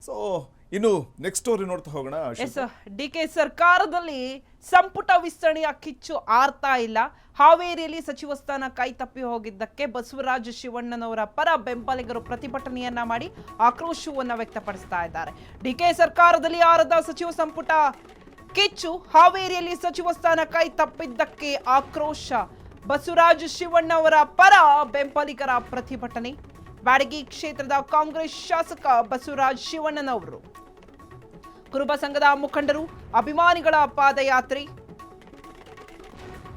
So ಇನ್ನು next story ನೋಡ್ತಾ ಹೋಗೋಣ. ಡಿಕೆ ಸರ್ಕಾರದಲ್ಲಿ ಸಂಪುಟ ವಿಸ್ತರಣೆಯ ಕಿಚ್ಚು ಆರ್ತಾ ಇಲ್ಲ. ಹಾವೇರಿಯಲ್ಲಿ ಸಚಿವ ಸ್ಥಾನ ಕೈತಪ್ಪಿ ಹೋಗಿದ್ದಕ್ಕೆ ಬಸವರಾಜ ಶಿವಣ್ಣನವರ ಪರ ಬೆಂಬಲಿಗರು ಪ್ರತಿಭಟನೆಯನ್ನ ಮಾಡಿ ಆಕ್ರೋಶವನ್ನ ವ್ಯಕ್ತಪಡಿಸ್ತಾ ಇದ್ದಾರೆ. ಡಿಕೆ ಸರ್ಕಾರದಲ್ಲಿ ಆರದ ಸಚಿವ ಸಂಪುಟ ಕಿಚ್ಚು, ಹಾವೇರಿಯಲ್ಲಿ ಸಚಿವ ಸ್ಥಾನ ಕೈ ತಪ್ಪಿದ್ದಕ್ಕೆ ಆಕ್ರೋಶ. ಬಸವರಾಜ ಶಿವಣ್ಣವರ ಪರ ಬೆಂಬಲಿಗರ ಪ್ರತಿಭಟನೆ. ಬ್ಯಾಡಗಿ ಕ್ಷೇತ್ರದ ಕಾಂಗ್ರೆಸ್ ಶಾಸಕ ಬಸವರಾಜ ಶಿವಣ್ಣನವರು ಕುರುಬ ಸಂಘದ ಮುಖಂಡರು, ಅಭಿಮಾನಿಗಳ ಪಾದಯಾತ್ರೆ,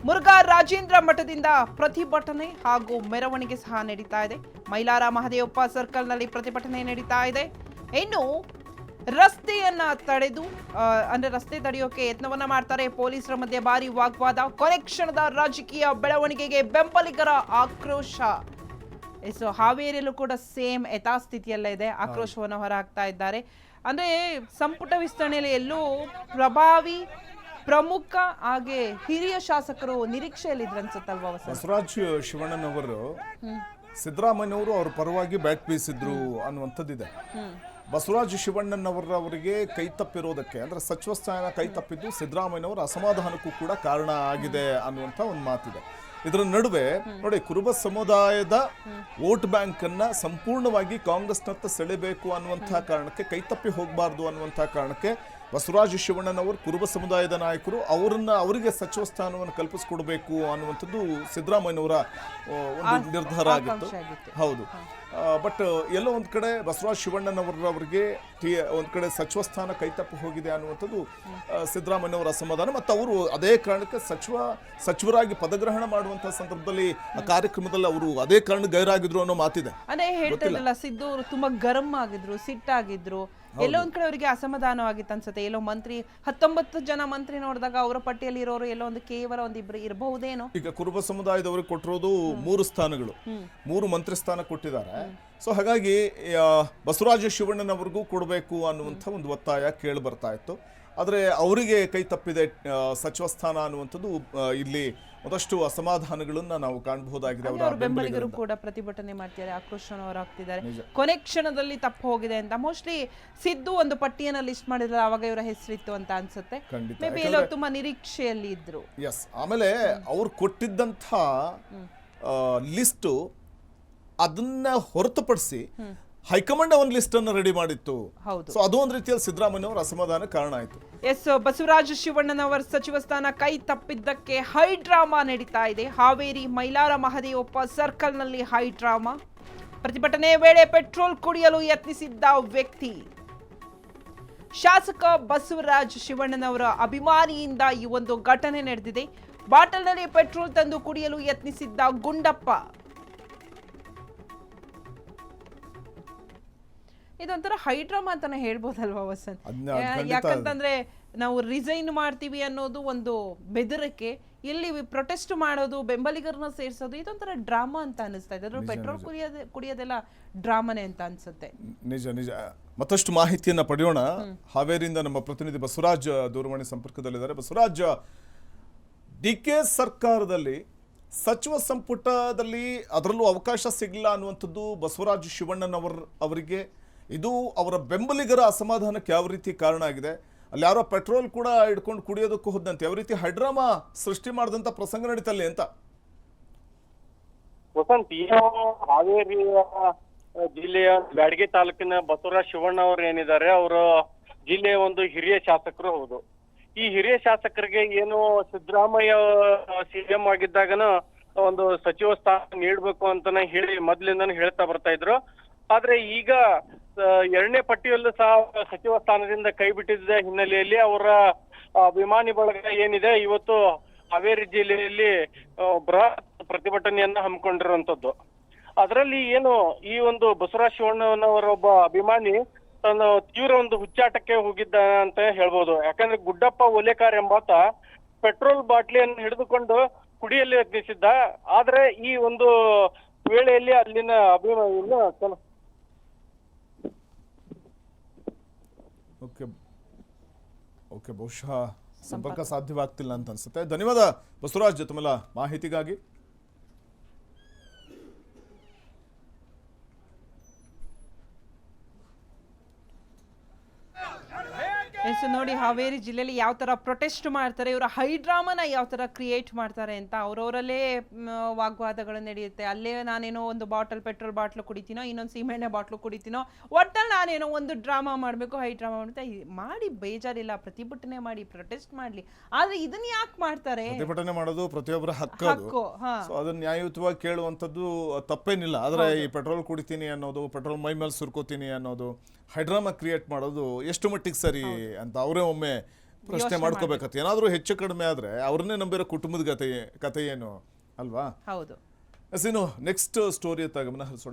ಮುರುಘಾ ರಾಜೇಂದ್ರ ಮಠದಿಂದ ಪ್ರತಿಭಟನೆ ಹಾಗೂ ಮೆರವಣಿಗೆ ಸಹ ನಡೀತಾ ಇದೆ. ಮೈಲಾರ ಮಹದೇವಪ್ಪ ಸರ್ಕಲ್ನಲ್ಲಿ ಪ್ರತಿಭಟನೆ ನಡೀತಾ ಇದೆ. ಇನ್ನು ರಸ್ತೆಯನ್ನ ತಡೆದು ರಸ್ತೆ ತಡೆಯೋಕೆ ಯತ್ನವನ್ನ ಮಾಡ್ತಾರೆ. ಪೊಲೀಸರ ಮಧ್ಯೆ ಭಾರಿ ವಾಗ್ವಾದ. ಕೊನೆ ಕ್ಷಣದ ರಾಜಕೀಯ ಬೆಳವಣಿಗೆಗೆ ಬೆಂಬಲಿಗರ ಆಕ್ರೋಶ. ಹಾವೇರಿಯಲ್ಲೂ ಕೂಡ ಸೇಮ್ ಯಥಾಸ್ಥಿತಿಯಲ್ಲೇ ಇದೆ. ಆಕ್ರೋಶವನ್ನು ಹೊರಹಾಕ್ತಾ ಇದ್ದಾರೆ. ಅಂದ್ರೆ ಸಂಪುಟ ವಿಸ್ತರಣೆಯಲ್ಲಿ ಎಲ್ಲೂ ಪ್ರಭಾವಿ ಪ್ರಮುಖ ಹಾಗೆ ಹಿರಿಯ ಶಾಸಕರು ನಿರೀಕ್ಷೆಯಲ್ಲಿದ್ರು ಅನ್ಸುತ್ತಲ್ವಾ? ಬಸವರಾಜ್ ಶಿವಣ್ಣನವರು ಸಿದ್ದರಾಮಯ್ಯನವರು ಅವ್ರ ಪರವಾಗಿ ಬ್ಯಾಟ್ ಬೀಸಿದ್ರು ಅನ್ನುವಂಥದ್ದಿದೆ. ಬಸವರಾಜ ಶಿವಣ್ಣನವರವರಿಗೆ ಕೈ ತಪ್ಪಿರೋದಕ್ಕೆ ಅಂದ್ರೆ ಸಚಿವ ಸ್ಥಾನ ಕೈ ತಪ್ಪಿದ್ದು ಸಿದ್ದರಾಮಯ್ಯನವರ ಅಸಮಾಧಾನಕ್ಕೂ ಕೂಡ ಕಾರಣ ಆಗಿದೆ ಅನ್ನುವಂಥ ಒಂದು ಮಾತಿದೆ. ಇದರ ನಡುವೆ ನೋಡಿ, ಕುರುಬ ಸಮುದಾಯದ ವೋಟ್ ಬ್ಯಾಂಕ್ ಅನ್ನ ಸಂಪೂರ್ಣವಾಗಿ ಕಾಂಗ್ರೆಸ್ನತ್ತ ಸೆಳೆಬೇಕು ಅನ್ನುವಂತಹ ಕಾರಣಕ್ಕೆ, ಕೈತಪ್ಪಿ ಹೋಗಬಾರ್ದು ಅನ್ನುವಂತಹ ಕಾರಣಕ್ಕೆ ಬಸವರಾಜ ಶಿವಣ್ಣನವರು ಕುರುಬ ಸಮುದಾಯದ ನಾಯಕರು ಅವರಿಗೆ ಸಚಿವ ಸ್ಥಾನವನ್ನು ಕಲ್ಪಿಸಿಕೊಡ್ಬೇಕು ಅನ್ನುವಂಥದ್ದು ಸಿದ್ದರಾಮಯ್ಯನವರ ಒಂದು ನಿರ್ಧಾರ ಆಗಿತ್ತು. ಹೌದು. ಬಟ್ ಎಲ್ಲೋ ಒಂದ್ ಕಡೆ ಬಸವರಾಜ ಶಿವಣ್ಣನವರವರಿಗೆ ಒಂದ್ ಕಡೆ ಸಚಿವ ಸ್ಥಾನ ಕೈತಪ್ಪಿ ಹೋಗಿದೆ ಅನ್ನುವಂಥದ್ದು ಸಿದ್ದರಾಮಯ್ಯನವರ ಅಸಮಾಧಾನ. ಮತ್ತು ಅವರು ಅದೇ ಕಾರಣಕ್ಕೆ ಸಚಿವರಾಗಿ ಪದಗ್ರಹಣ ಮಾಡುವಂತಹ ಸಂದರ್ಭದಲ್ಲಿ ಆ ಕಾರ್ಯಕ್ರಮದಲ್ಲಿ ಅವರು ಅದೇ ಕಾರಣ ಗೈರಾಗಿದ್ರು ಅನ್ನೋ ಮಾತಿದೆ. ಅದೇ ಹೇಳ್ತಿರಲ್ಲ, ಸಿದ್ದು ಅವರು ತುಂಬಾ ಗರಂ ಆಗಿದ್ರು, ಸಿಟ್ಟಾಗಿದ್ರು. ಎಲ್ಲೋ ಒಂದ್ ಕಡೆ ಅವರಿಗೆ ಅಸಮಾಧಾನವಾಗಿತ್ತು ಅನ್ಸುತ್ತೆ. ಎಲ್ಲೋ ಮಂತ್ರಿ 19 ಜನ ಮಂತ್ರಿ ನೋಡಿದಾಗ ಅವರ ಪಟ್ಟಿಯಲ್ಲಿ ಇರೋರು ಎಲ್ಲೋ ಒಂದು ಕೇವಲ ಒಂದಿಬ್ರು ಇರಬಹುದೇನೋ. ಈಗ ಕುರುಬ ಸಮುದಾಯದವರಿಗೆ ಕೊಟ್ಟಿರೋದು 3 ಸ್ಥಾನಗಳು, 3 ಮಂತ್ರಿ ಸ್ಥಾನ ಕೊಟ್ಟಿದ್ದಾರೆ. ಸೊ ಹಾಗಾಗಿ ಬಸವರಾಜ ಶಿವಣ್ಣನವರಿಗೂ ಕೊಡಬೇಕು ಅನ್ನುವಂಥ ಒಂದು ಒತ್ತಾಯ ಕೇಳಿ ಬರ್ತಾ ಇತ್ತು. ಆದರೆ ಅವರಿಗೆ ಕೈ ತಪ್ಪಿದೆ ಸಚಿವ ಸ್ಥಾನ ಅನ್ನುವಂಥದ್ದು ಇಲ್ಲಿ ಒಂದಷ್ಟು ಅಸಮಾಧಾನಗಳನ್ನ ನಾವು ಕಾಣಬಹುದಾಗಿದೆ. ಅವರ ಬೆಂಬಲಿಗರು ಕೂಡ ಪ್ರತಿಭಟನೆ ಮಾಡ್ತಿದ್ದಾರೆ, ಆಕ್ರೋಶವನ್ನು ಹೊರಹಾಕ್ತಿದ್ದಾರೆ. ಕೊನೆ ಕ್ಷಣದಲ್ಲಿ ತಪ್ಪು ಹೋಗಿದೆ ಅಂತ. ಮೋಸ್ಟ್ಲಿ ಸಿದ್ದು ಒಂದು ಪಟ್ಟಿಯನ್ನ ಲಿಸ್ಟ್ ಮಾಡಿದ್ರೆ ಅವಾಗ ಇವರ ಹೆಸರಿತ್ತು ಅಂತ ಅನ್ಸುತ್ತೆ. ಮೇ ಬಿ ಎಲ್ಲೋ ತುಂಬಾ ನಿರೀಕ್ಷೆಯಲ್ಲಿ ಇದ್ರು. ಎಸ್. ಆಮೇಲೆ ಅವ್ರು ಕೊಟ್ಟಿದ್ದಂಥ ಲಿಸ್ಟು ಅದನ್ನ ಹೊರತುಪಡಿಸಿ ಹೈಕಮಾಂಡ್ ಒಂದು ಲಿಸ್ಟ್ ಅನ್ನು ರೆಡಿ ಮಾಡಿತ್ತು. ಸೊ ಅದು ಒಂದು ರೀತಿಯಲ್ಲಿ ಸಿದ್ದರಾಮಯ್ಯನವರ ಅಸಮಾಧಾನ ಕಾರಣ ಆಯಿತು. ಬಸವರಾಜ ಶಿವಣ್ಣನವರ ಸಚಿವ ಸ್ಥಾನ ಕೈ ತಪ್ಪಿದ್ದಕ್ಕೆ ಹೈ ಡ್ರಾಮಾ ನಡೀತಾ ಇದೆ. ಹಾವೇರಿ ಮೈಲಾರ ಮಹದೇವಪ್ಪ ಸರ್ಕಲ್ ನಲ್ಲಿ ಹೈ ಡ್ರಾಮಾ. ಪ್ರತಿಭಟನೆ ವೇಳೆ ಪೆಟ್ರೋಲ್ ಕುಡಿಯಲು ಯತ್ನಿಸಿದ್ದ ವ್ಯಕ್ತಿ, ಶಾಸಕ ಬಸವರಾಜ ಶಿವಣ್ಣನವರ ಅಭಿಮಾನಿಯಿಂದ ಈ ಒಂದು ಘಟನೆ ನಡೆದಿದೆ. ಬಾಟಲ್ನಲ್ಲಿ ಪೆಟ್ರೋಲ್ ತಂದು ಕುಡಿಯಲು ಯತ್ನಿಸಿದ್ದ ಗುಂಡಪ್ಪ. ಇದೊಂಥರ ಹೈಡ್ರಾಮಾ ಅಂತಾನೆ ಹೇಳ್ಬೋದಲ್ವಾ ವಸಂತ್? ಯಾಕಂತಂದ್ರೆ ನಾವು ರಿಸೈನ್ ಮಾಡ್ತೀವಿ ಅನ್ನೋದು ಒಂದು ಬೆದರಿಕೆ, ಇಲ್ಲಿ ಪ್ರೊಟೆಸ್ಟ್ ಮಾಡೋದು, ಬೆಂಬಲಿಗರನ್ನ ಸೇರಿಸೋದು, ಇದೊಂಥರ ಡ್ರಾಮಾ ಅಂತ ಅನಿಸ್ತಾ ಇದೆ. ಪೆಟ್ರೋಲ್ ಕುಡಿಯೋದೆಲ್ಲ ಡ್ರಾಮಾನೇ ಅಂತ ಅನ್ಸುತ್ತೆ. ನಿಜ ನಿಜ. ಮತ್ತಷ್ಟು ಮಾಹಿತಿಯನ್ನ ಪಡೆಯೋಣ. ಹಾವೇರಿಯಿಂದ ನಮ್ಮ ಪ್ರತಿನಿಧಿ ಬಸವರಾಜ್ ದೂರವಾಣಿ ಸಂಪರ್ಕದಲ್ಲಿದ್ದಾರೆ. ಬಸವರಾಜ್, ಡಿಕೆ ಸರ್ಕಾರದಲ್ಲಿ ಸಚಿವ ಸಂಪುಟದಲ್ಲಿ ಅದರಲ್ಲೂ ಅವಕಾಶ ಸಿಗಲಿಲ್ಲ ಅನ್ನುವಂಥದ್ದು ಬಸವರಾಜ ಶಿವಣ್ಣನವರಿಗೆ, ಇದು ಅವರ ಬೆಂಬಲಿಗರ ಅಸಮಾಧಾನಕ್ಕೆ ಯಾವ ರೀತಿ ಕಾರಣ ಆಗಿದೆ? ಅಲ್ಲಿ ಯಾರೋ ಪೆಟ್ರೋಲ್ ಕೂಡ ಹಿಡ್ಕೊಂಡು ಕುಡಿಯೋದಕ್ಕೂ ಹೋದಂತೆ ಯಾವ ರೀತಿ ಹೈಡ್ರಾಮಾ ಸೃಷ್ಟಿ ಮಾಡಿದಂತ ಪ್ರಸಂಗ ನಡೀತಲ್ಲಿ ಅಂತ? ವಸಂತ್, ಹಾವೇರಿ ಜಿಲ್ಲೆಯ ಬ್ಯಾಡಗಿ ತಾಲೂಕಿನ ಬಸವರಾಜ ಶಿವಣ್ಣ ಅವರು ಏನಿದ್ದಾರೆ, ಅವರು ಜಿಲ್ಲೆಯ ಒಂದು ಹಿರಿಯ ಶಾಸಕರು. ಹೌದು. ಈ ಹಿರಿಯ ಶಾಸಕರಿಗೆ ಏನು ಸಿದ್ದರಾಮಯ್ಯ ಸಿಎಂ ಆಗಿದ್ದಾಗನ ಒಂದು ಸಚಿವ ಸ್ಥಾನ ನೀಡಬೇಕು ಅಂತಾನೆ ಹೇಳಿ ಮೊದ್ಲಿಂದಾನು ಹೇಳ್ತಾ ಬರ್ತಾ ಇದ್ರು. ಆದ್ರೆ ಈಗ 2ನೇ ಪಟ್ಟಿಯಲ್ಲೂ ಸಹ ಸಚಿವ ಸ್ಥಾನದಿಂದ ಕೈ ಬಿಟ್ಟಿದ್ದ ಹಿನ್ನೆಲೆಯಲ್ಲಿ ಅವರ ಅಭಿಮಾನಿ ಬಳಗ ಏನಿದೆ ಇವತ್ತು ಹಾವೇರಿ ಜಿಲ್ಲೆಯಲ್ಲಿ ಬೃಹತ್ ಪ್ರತಿಭಟನೆಯನ್ನ ಹಮ್ಮಿಕೊಂಡಿರುವಂತದ್ದು. ಅದರಲ್ಲಿ ಏನು ಈ ಒಂದು ಬಸವರಾಜ ಶಿವಣ್ಣನವರ ಒಬ್ಬ ಅಭಿಮಾನಿ ತನ್ನ ತೀವ್ರ ಒಂದು ಹುಚ್ಚಾಟಕ್ಕೆ ಹೋಗಿದ್ದ ಅಂತ ಹೇಳ್ಬೋದು. ಯಾಕಂದ್ರೆ ಗುಡ್ಡಪ್ಪ ಓಲೇಕಾರ್ ಎಂಬಾತ ಪೆಟ್ರೋಲ್ ಬಾಟ್ಲಿಯನ್ನು ಹಿಡಿದುಕೊಂಡು ಕುಡಿಯಲು ಯತ್ನಿಸಿದ್ದ. ಆದ್ರೆ ಈ ಒಂದು ವೇಳೆಯಲ್ಲಿ ಅಲ್ಲಿನ ಅಭಿಮಾನಿ ಓಕೆ ಬಹುಶಃ ಸಂಪರ್ಕ ಸಾಧ್ಯವಾಗ್ತಿಲ್ಲ ಅಂತ ಅನ್ಸುತ್ತೆ. ಧನ್ಯವಾದ ಬಸವರಾಜ್ ತಮ್ಮೆಲ್ಲ ಮಾಹಿತಿಗಾಗಿ. ಸೊ ನೋಡಿ ಹಾವೇರಿ ಜಿಲ್ಲೆಯಲ್ಲಿ ಯಾವ ತರ ಪ್ರೊಟೆಸ್ಟ್ ಮಾಡ್ತಾರೆ, ಇವರ ಹೈಡ್ರಾಮನ ಯಾವ ತರ ಕ್ರಿಯೇಟ್ ಮಾಡ್ತಾರೆ ಅಂತ ಅವರವರಲ್ಲೇ ವಾಗ್ವಾದಗಳು ನಡೆಯುತ್ತೆ. ಅಲ್ಲೇ ನಾನೇನೋ ಒಂದು ಪೆಟ್ರೋಲ್ ಬಾಟ್ಲು ಕುಡಿತೀನೋ, ಇನ್ನೊಂದು ಸೀಮೆಣ್ಣೆ ಬಾಟ್ಲು ಕುಡಿತೀನೋ, ಒಟ್ಟಲ್ಲಿ ನಾನೇನೋ ಒಂದು ಡ್ರಾಮಾ ಮಾಡಬೇಕು, ಹೈಡ್ರಾಮಾ ಮಾಡಿ ಬೇಜಾರಿಲ್ಲ, ಪ್ರತಿಭಟನೆ ಮಾಡಿ, ಪ್ರೊಟೆಸ್ಟ್ ಮಾಡ್ಲಿ. ಆದ್ರೆ ಇದನ್ನ ಯಾಕೆ ಮಾಡ್ತಾರೆ? ಪ್ರತಿಭಟನೆ ಮಾಡೋದು ಪ್ರತಿಯೊಬ್ಬರ ಹಕ್ಕು. ಸೊ ಅದನ್ನ ನ್ಯಾಯಯುತವಾಗಿ ಕೇಳುವಂಥದ್ದು ತಪ್ಪೇನಿಲ್ಲ. ಆದ್ರೆ ಈ ಪೆಟ್ರೋಲ್ ಕುಡಿತೀನಿ ಅನ್ನೋದು, ಪೆಟ್ರೋಲ್ ಮೈ ಮೇಲೆ ಸುರ್ಕೋತೀನಿ ಅನ್ನೋದು, ಹೈಡ್ರಾಮಾ ಕ್ರಿಯೇಟ್ ಮಾಡೋದು ಎಷ್ಟು ಮಟ್ಟಿಗೆ ಸರಿ ಅಂತ ಅವರೇ ಒಮ್ಮೆ ಪ್ರಶ್ನೆ ಮಾಡ್ಕೋಬೇಕತ್ತೆ. ಏನಾದರೂ ಹೆಚ್ಚು ಕಡಿಮೆ ಆದ್ರೆ ಅವ್ರನ್ನೇ ನಂಬಿರೋ ಕುಟುಂಬದ ಕತೆ ಏನು ಅಲ್ವಾ? ಹೌದು. ನೆಕ್ಸ್ಟ್ ಸ್ಟೋರಿ ಗಮನ ಹರಿಸೋಣ.